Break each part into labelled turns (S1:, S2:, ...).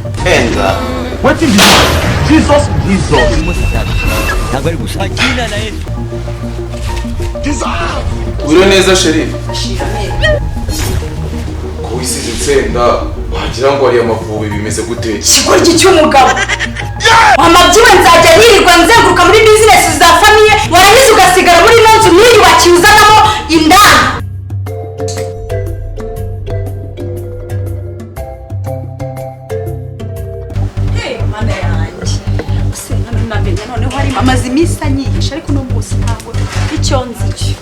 S1: Enza.
S2: What is this? Jesus.
S3: ntabwo ari gusakina na Yesu.
S1: Uri neza Sheri? Ko wisize insenda wagira ngo ari amavubi bimeze gute?
S4: Kigoryi cy'umugabo. Amabyiwe nzajya yirirwa nzenguruka muri business za famille warangiza ugasigara muri nonzu niyubakiye uzanamo indani. Amazi misa nyihisha ariko no munsi ntabwo icyo nzi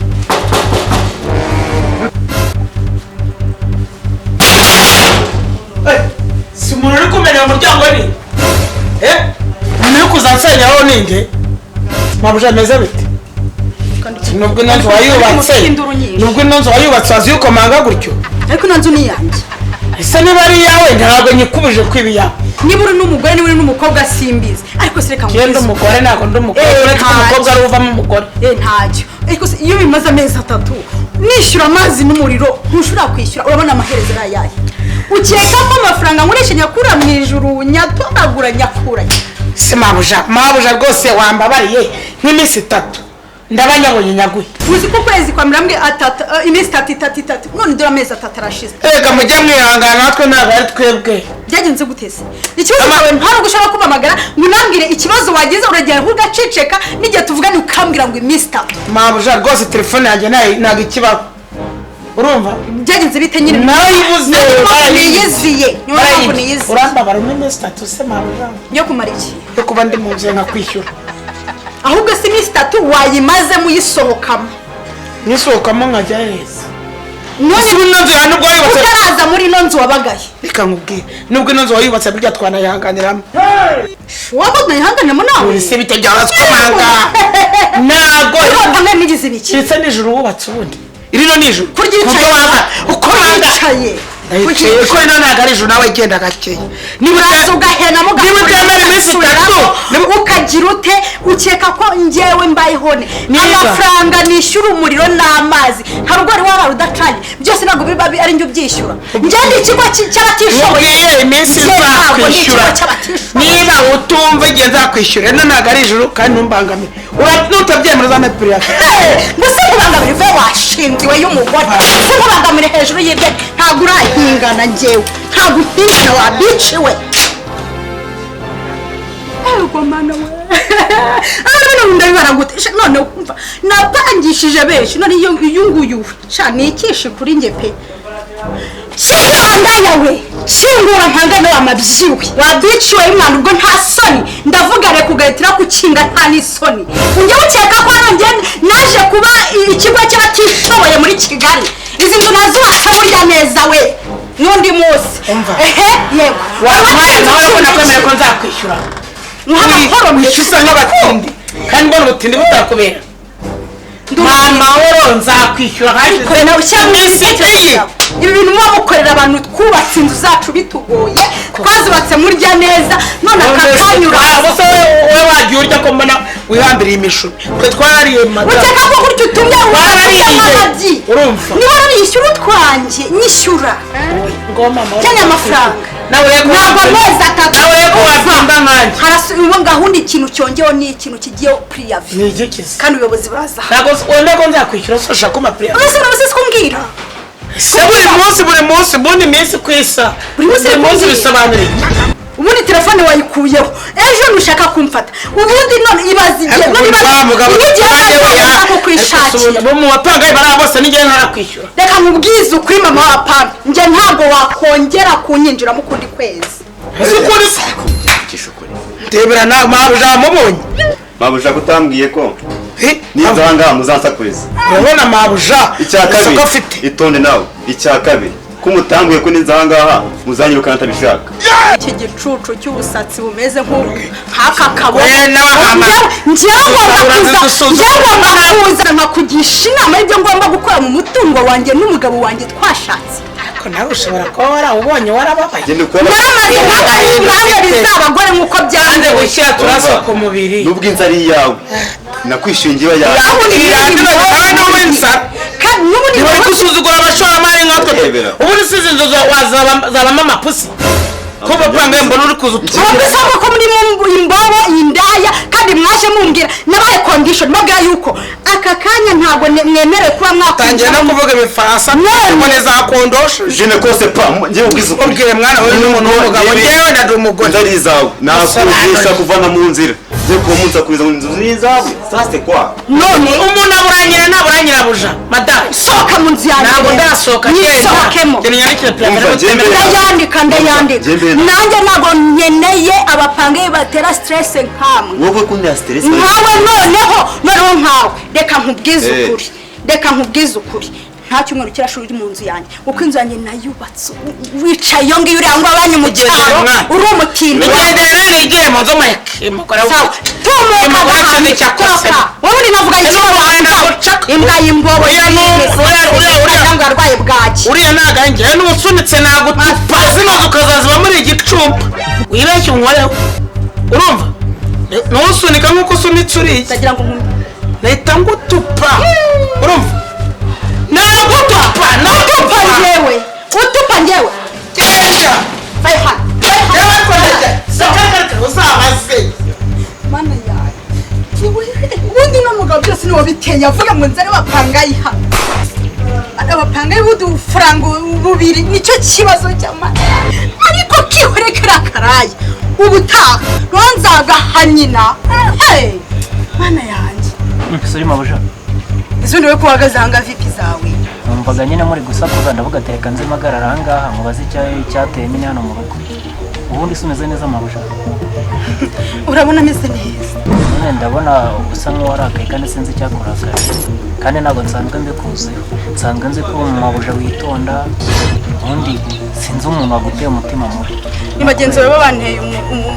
S5: si umuntu uri kumenya umuryango ni umuntu uri kuzansenya ninde mabuja meze bite nubwo inzu wayubatse wazi yuko manga gutyo
S4: ariko nanzu ni yanjye
S5: ese niba ari iyawe ntabwo nyikubije kwibiya
S4: niba uri n'umugore niba uri n'umukobwa simbizi ariko se reka
S5: ngende umugore ntabwo ndi umukobwa uretse umukobwa ari uvamo umugore
S4: ntacyo ariko iyo bimaze amezi 3 nishyura amazi n'umuriro ntushobora kwishyura urabona amaherezo arayaye ukeka ko amafaranga nkoresha nyakura mu ijuru nyatoragura nyakuranye
S5: se mabuja rwose wambabariye nk'iminsi 3 ndabanyabonye nyaguye
S4: uzi ko kwezi kwa mirambwe iminsi 3 none dore amezi 3 arashize
S5: ega mujya mwihangana natwe ntabwo ari twebwe
S4: byagenze gutese ikibazo cyawe ntabwo gushaka kubamagara ngo nambwire ikibazo wagize uragera ugaceceka n'igihe tuvugane ukambwira ngo iminsi 3
S5: mabuja rwose telefone yanjye ntabwo ikibaho urumva
S4: byagenze bite nyine
S5: nayibuze
S4: niyiziye
S5: urambabara iminsi 3 se mabuja
S4: yo kumara iki
S5: yo kuba ndi mu nzu nkakwishyura
S4: ahubwo si iminsi 3 wayimaze muyisohokamo
S5: nisohokamo nkajya heza
S4: none
S5: ino nzu ya nubwo wayubatse
S4: utaraza muri ino nzu wabagaye
S5: reka nkubwire nubwo ino nzu wayubatse burya twanayihanganiramo
S4: wabona yihanganiramo nawe
S5: ese bitajyana twamanga ntabwo
S4: ntabwo nigize ibiki
S5: kiretse nijoro wubatse ubundi irino nijoro
S4: kurya yicaye
S5: uko yicaye ko ino ntabwo ari ijoro nawe genda gakeye
S4: niba ugahena
S5: mugakuramo iminsi 3
S4: ukagira ute ukeka ko njyewe mbayihone amafaranga nishyura umuriro n'amazi hari ubwo wari waba udacanye byose ntabwo biba ari njye ubyishyura njyewe ikigo cy'abatishoboye
S5: iminsi uzakwishyura niba utumva igihe nzakwishyura ino ntabwo ari ijoro kandi ntumbangamire nutabyemera uzamepirira
S4: mbese nkubangamire ve washingiwe y'umugore nkubangamire hejuru y'ibye ntabwo urahingana njyewe ntabwo uhingana wabiciwe ego mana we none ndabibara gute none umva napangishije benshi none iyo nguyu sha nikishi kuri nge pe Shingura yawe shingura ntangana wamabyiwe wabiciwe imana ubwo nta soni ndavuga re kugahitira kukinga nta n'isoni unjye ukeka ko nonge naje kuba ikigo cy'abatishoboye muri Kigali izi nzu nazubatse burya neza we n'undi munsi yego
S5: wabaye nawe ubona kwemera ko nzakwishyura
S4: nk'amahoro
S5: mwishyusa nk'abatindi kandi mbona ubutindi butakubera nta mahoro nzakwishyura
S4: hashize nawe cyangwa ibi bintu muba mukorera abantu twubatse inzu zacu bitugoye twazubatse murya neza none akakanyura
S5: wowe wagiye urya ko mbona wihambiriye imishumi twe twarariye
S4: mata ukeka ko kurya utumye warariye
S5: urumva
S4: niba warishyura utwanjye nyishyura cyane amafaranga ntabwo amezi 3
S5: nawe ko wapimba nkanjye
S4: harasubiwe gahunda ikintu cyongeho ni ikintu kigiye priyavi
S5: ni igikiza
S4: kandi ubuyobozi baraza
S5: ntabwo wenda ko nzakwishyura sosha ko mapriyavi
S4: ese urabizi kumbwira
S5: buri munsi bundi minsi kwisa buri munsi bisobanura
S4: ubundi telefone wayikuyeho ejo nushaka kumfata ubundi none ibazi igihe none ibazi kwishakira
S5: bo mu wapanga bara bose nige ntarakwishyura
S4: reka nkubwize ukuri mama wa papa nje ntabwo wakongera kunyinjira mu kundi kwezi
S5: ukuri tebera na mabuja mubonye
S1: mabuja gutambwiye ko nizanga muzansakuriza
S5: urabona mabuja
S1: icyakabiri itonde nawe icyakabiri kumutambuye ko nizanga muzanyirukana tabishaka
S4: iki gicucu cy'ubusatsi bumeze nk'aka kabo njyewe nkakugisha inama y'ibyo ngomba gukora mu mutungo wanjye n'umugabo wanjye twashatse
S5: ariko nawe ushobora kuba warawubonye warababaye
S4: naramaze nk'abagore abagore nk'uko byanze
S5: gushyira turaso ku mubiri
S1: nubwo inzu ari iyawe nakwishingiwe yawe
S5: n'ubundi bari gusuzugura abashoramari nkatwe ubundi sizi inzu zabamo amapusi ko bapanga mbona uri kuzuta
S4: bisaba ko muri imbobo indaya kandi mwaje mumbwira nabaye condition mabwira yuko aka kanya ntago mwemere kuba
S5: mwatangiye no kuvuga ibifaransa none za kondosho
S1: je ne connais pas ngiye ubwiza
S5: ubwire mwana we n'umuntu w'umugabo ngewe ndi umugore
S1: ndarizawe nakugisha kuvana mu nzira je kumunza kuza mu nzu nizawe ça c'est quoi
S4: none
S5: umuntu aburanyira naburanyira buja madame
S4: soka mu nzu yanjye
S5: ntabwo ndasohoka
S4: nisokemo ndayandika nanjye ntabwo nkeneye abapangayi batera stress nkamwe
S1: wowe kundi stress
S4: nkawe noneho nkawe reka nkubwize ukuri nta cyumweru kirashuri uri mu nzu yanjye uko inzu yanjye nayubatse wicaye iyo ngiyo uriya ngo abanye mu cyaro uri umutindi
S5: igendera nigire mu nzu mayake mukora
S4: wowe uri navuga imbwa y'imbobo uriya arwaye bwaki
S5: uriya nagange n'usunitse nagutupa zino ukazaziba muri igicumba wibeshye unkoreho urumva nusunika nk'uko usunitse uriya
S4: ndagira ngo
S5: leta ngutupa urumva
S4: utupa njewe
S5: genda uzabaze
S4: mana yawe ubundi n'umugabo byose niwo biteye avuga ngo nzare bapangayi hano abapangayi b'udufaranga bubiri nicyo kibazo cy'amana ariko kihorekera karaye ubutaha nzagahanyina mana yanjye
S3: suri mabuja
S4: izundi we kuhagaze ahanga vipi zawe
S3: numvaga nyine muri gusakuza ndavuga teka nze magarara ahangaha mubaze icyateye nyine hano mu rugo ubundi se umeze neza mabuja
S4: urabona ameze neza
S3: none ndabona usa nk'uwarakaye kandi sinzi icyakurakaye kandi ntabwo nsanzwe mbikuziho nsanzwe nzi ko uri mabuja witonda ubundi sinzi umuntu waguteye umutima mubi
S4: ni bagenzi bawe banteye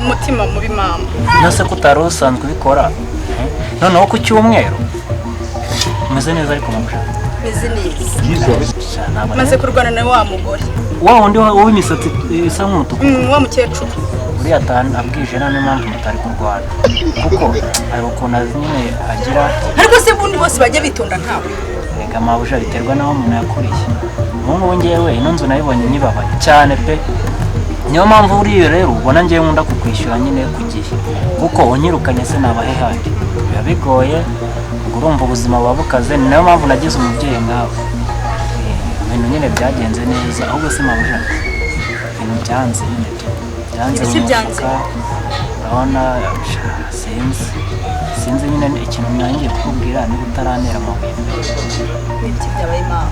S4: umutima mubi mama
S3: nose ko utari usanzwe ubikora noneho ku cyumweru umeze neza ariko mabuja
S4: meze neza maze kurwana na wa mugore
S3: wa wundi w'imisatsi isa nk'umutuku
S4: wa mukecuru
S3: uriya abwije nta n'impamvu mutari kurwana kuko hari ukuntu nyine agira
S4: ariko se bundi bose bajya bitonda nkawe
S3: rega mabuja biterwa n'aho umuntu yakuriye ubu ngubu ngewe ino nzu nayibonye nyibabaye cyane pe niyo mpamvu uriyo rero ubona ngewe nkunda kukwishyura nyine ku gihe kuko unyirukanye se nabahe handi biba bigoye urumva ubuzima buba bukaze ni nayo mpamvu nagize umubyeyi nkawe ibintu nyine byagenze neza ahubwo se mabuja ibintu byanze mu mufuka urabona sinzi nyine ikintu mwangiye kukubwira niba utaranera amabuye
S4: ibiti byabaye mama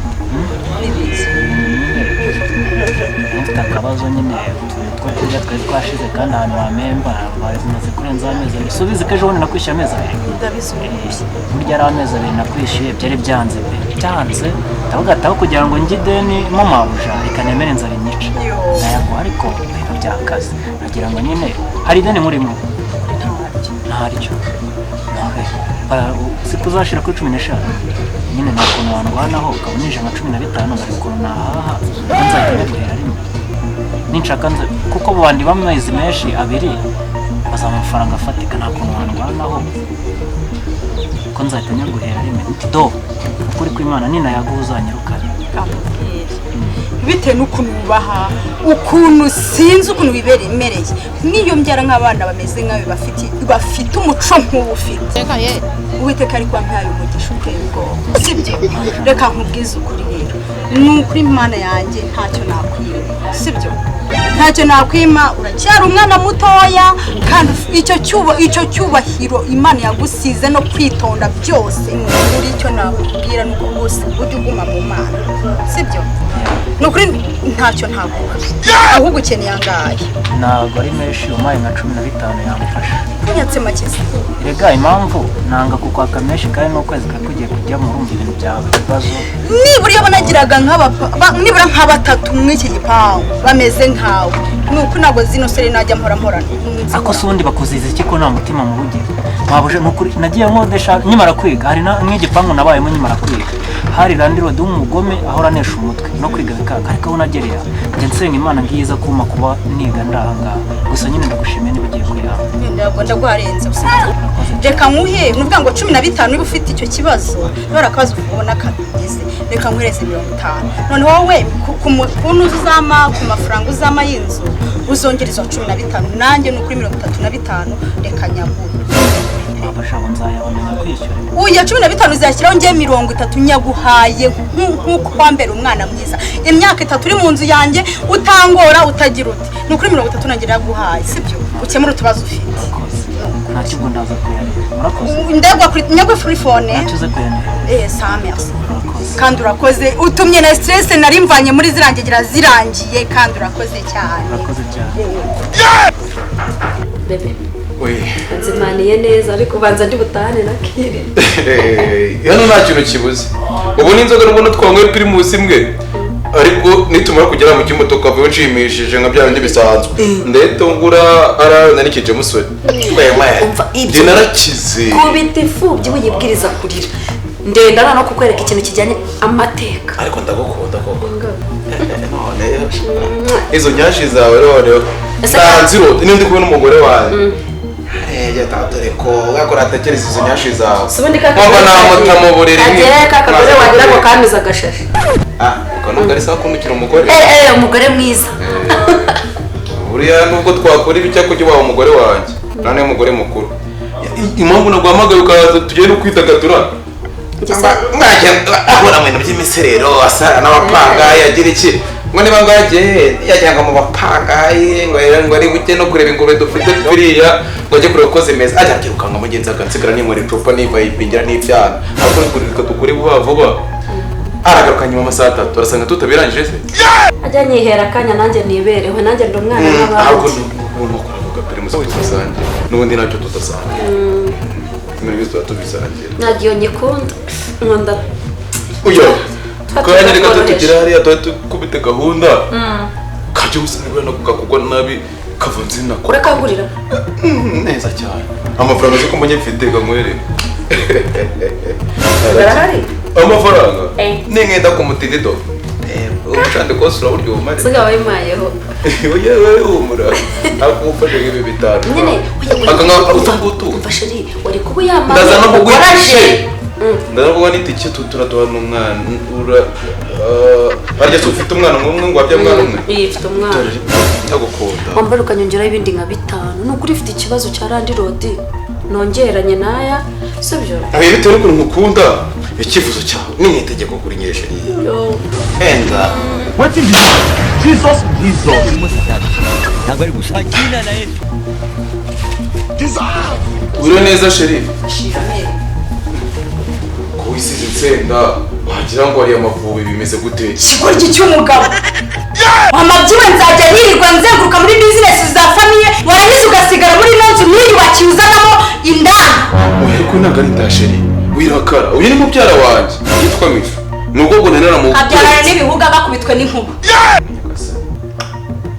S3: mfite akabazo nyine two kurya twari twashize kandi ahantu wamemba bamaze kurenza amezi abiri subize ko ejo bundi nakwishyuye amezi abiri burya ari amezi abiri nakwishyuye byari byanze pe byanze ndavuga ataho kugira ngo njye ideni mo mabuja reka nemere inzara inyice nayaguha ariko ibintu byakaze nagira ngo nyine hari ideni murimo ntaryo si kuzashira kuri 15 nyine nta kuntu wandwanaho ukaba unije nka 15 ngari ukuntu nahaha nzajya guhera rimwe ninshaka nze kuko bandi bamezi menshi abiri baza amafaranga afatika nta kuntu wandwanaho ko nzajya guhera rimwe do ukuri kw'Imana nina yaguhuzanyirukana
S4: bitewe n'ukuntu ubaha ukuntu sinzi ukuntu biberemereye niyo mbyara nk'abana bameze nkawe bafite umuco nk'uwo ufite uwiteka ariko wampaye umugisha uteye ubwoba sibyo reka nkubwize ukuri rero ni ukuri Imana yanjye ntacyo nakwima sibyo ntacyo nakwima uracyari umwana mutoya kandi icyo cyubahiro Imana yagusize no kwitonda byose muri icyo nakubwira nuko bose ujye uguma mu Mana sibyo nukuri ntacyo ntakuba ahubwo ukeneye angahe
S3: ntabwo ari menshi umaye nka 15 yamufasha
S4: kunyatse makese
S3: rega impamvu nanga kukwaka menshi kandi n'ukwezi kakugiye kujya mu rumva ibintu byawe ibibazo
S4: nibura iyo banagiraga nibura nka batatu mw'iki gipangu bameze nkawe nuko ntabwo zino seri najya mporana
S3: ako sundi bakuziza iki ko nta mutima mu rugi mwabuje nukuri nagiye nkodesha nyimara kwiga hari nk'igipangu nabayemo nyimara kwiga hari randirode w'umugome ahora anesha umutwe no kwiga bikanga ariko aho nagerera njye nsenga Imana ngiza kuma kuba niga ndahangaha gusa nyine ndagushimiye niba ugiye kwihanga
S4: ntabwo ndagwarenze reka nkuhe nuvuga ngo 15 niba ufite icyo kibazo nora akabazo ubona kagize reka nkuhereze 50 none wowe ku kuntu uzama ku mafaranga uzama y'inzu uzongera izo 15 nanjye ni kuri 35 reka nyaguhe
S3: abashaka nzayabona kwishyura
S4: uya 15 uzashyiraho ngiye 30 nyaguhaye nk'uko wambera umwana mwiza imyaka 3 uri mu nzu yanjye utangora utagira uti ni kuri 30 nangira yaguhaye sibyo ukemura utubazo ufite
S3: nta kigo ndaza kuyandika murakoze
S4: ndegwa kuri nyagwe free phone
S3: tuze kuyandika
S4: ça merci kandi urakoze utumye na stress nari mvanye muri zirangigira zirangiye kandi urakoze cyane
S6: bebe
S7: we
S6: nzimaniye neza ariko banza ndi butahane na Kire
S7: hano nta kintu kibuze ubu n'inzoga n'ubona twanyweye primus imwe ariko nitumara kugera mu cy'imodoka vuba nshimishije nka bya bindi bisanzwe ndetongura aranikije musore
S6: umva ibyo
S7: narakize
S6: kubita imfubyi wiyibwiriza kurira ndenda no kukwereka ikintu kijyanye amateka
S7: ariko ndagukunda koko none izo nyashi zawe rero nziro n'indi kubona umugore wawe dore ko wakora atekereza izo nyashi zawe
S6: kwamba
S7: namuta mu buriri
S6: agere kakagore wagira ngo kamiza agashashi
S7: ukanubwo ari sawa kumukira umugore
S6: umugore mwiza
S7: buriya nubwo twakora ibicya kujya waba umugore wanjye nane umugore mukuru impamvu naguhamagaye ukaza tugiye no kwitagadura ahora mu bintu by'imiserero asara n'abapanga yagira iki ngo niba ngaje yajyanga mu bapangayi ngo ari buke no kureba ingurube dufite biriya ngo ajye kureba ko zimeze ajya kirukanga mugenzi akansigara n'inkwera icupa niba yipingira n'ibyana ariko ngurika dukuri vuba vuba aragaruka nyuma amasaha 3 arasanga tutabirangije se
S6: ajya nyihera akanya nanjye niberewe nanjye ndi umwana n'abandi
S7: ahubwo n'umuntu ukora primus tusange n'ubundi nacyo tutasange muri bizo tubisangira
S6: nagiye nyikunda nkunda
S7: uyo kanya reka tugira hariya tukubite gahunda kajya usanga no kugakugwa nabi kavunze nako
S6: urakangurira
S7: neza cyane amafaranga yo kumbonye mfite gamwere
S6: barahari
S7: amafaranga ningenda ku mutidido ubushande kose uraburyo umare
S6: sigaho imayeho
S7: yewe umura akufashe ibi bitaro
S6: nyine
S7: akanga utugutu
S6: ufashiri wari kuba yamaye
S7: ndaza no kugwishe ndavuga n'itike tuturaduha n'umwana ura harya se ufite umwana umwe ngo wabya mwana umwe
S6: ifite umwana
S7: ndagukunda
S6: wambara ukanyongeraho ibindi nka 5 nukuri ifite ikibazo cya Randi Road nongeranye naya sibyo
S7: bitewe n'ukuntu nkukunda ikifuzo cyawe ni itegeko kuri nyeshe enda
S2: What is Jesus?
S8: ntabwo ari gushakina na Yesu
S7: uri neza sheri ko wisize insenda wagira ngo ari amavubi bimeze gute
S4: kigoryi cy'umugabo amabyiwe nzajya nirirwa nzenguruka muri business za famille warangiza ugasigara muri ino nzu niyubakiye uzanamo indani
S7: ariko ntabwo ari ndasheri wirakara uyu ni mubyara wanjye yitwa Mishu nubwo ngo nanera mu
S4: abyarana n'ibihuga bakubitwe n'inkuba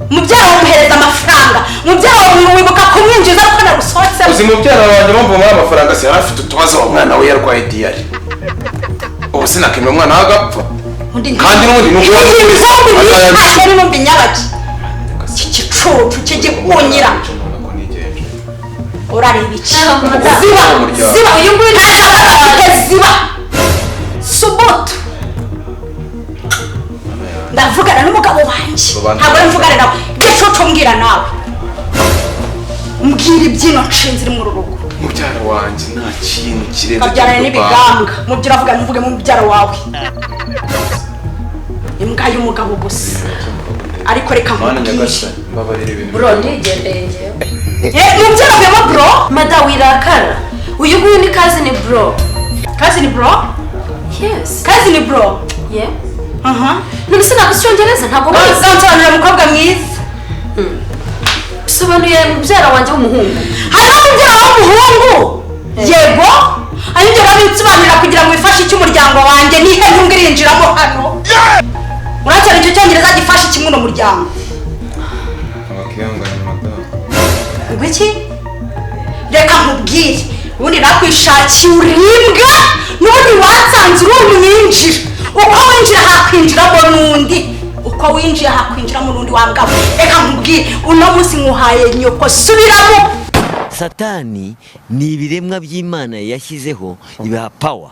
S4: mubyara wamuhereza amafaranga mubyara wawe wibuka kumwinjiza kuko nagusohotse
S7: uzi mubyara wanjye mpamvu muri amafaranga si afite utubazo umwana we yarwaye diyari ubu sinakemera umwana w'agapfa kandi n'ubundi ni
S4: ari numva inyabaki cy'igicucu cy'igikunyira urareba iki ziba uyu nguyu ntabwo ziba subutu ndavugana n'umugabo wanjye ntabwo ari mvugana nawe gicucu mbwira nawe mbwira ibyino nshinze iri muri uru rugo
S7: mubyara wanjye nta kintu kirenze
S4: kabyarana n'ibigambwa mubyo uravuga ntuvuge mu mubyara wawe imbwa y'umugabo gusa ariko reka nkubwire
S6: bro ndigendeye
S4: mubyara vemo bro
S6: mada wirakara uyu nguyu ni cousin bro yes
S4: cousin bro
S6: yeah
S4: aha
S6: none sinagucyongereza ntabwo
S4: uzansobanurira umukobwa mwiza
S6: bisobanuye mubyara wanjye w'umuhungu
S4: hariho mubyara w'umuhungu yego aribyo babitsobanurira kugira ngo bifashe icy'umuryango wanjye nihe nyungu irinjiramo hano uracyari icyo cyongereza gifashe kimwe no muryango ngwiki reka nkubwire ubundi nakwishakiye urimbwa n'ubundi watsanze uri umwinjira uko winjira hakwinjiramo n'undi uko winjiye hakwinjiramo n'undi wambwawe reka nkubwire uno munsi nkuhaye nyoko subiramo
S8: satani ni ibiremwa by'Imana yashyizeho ibaha power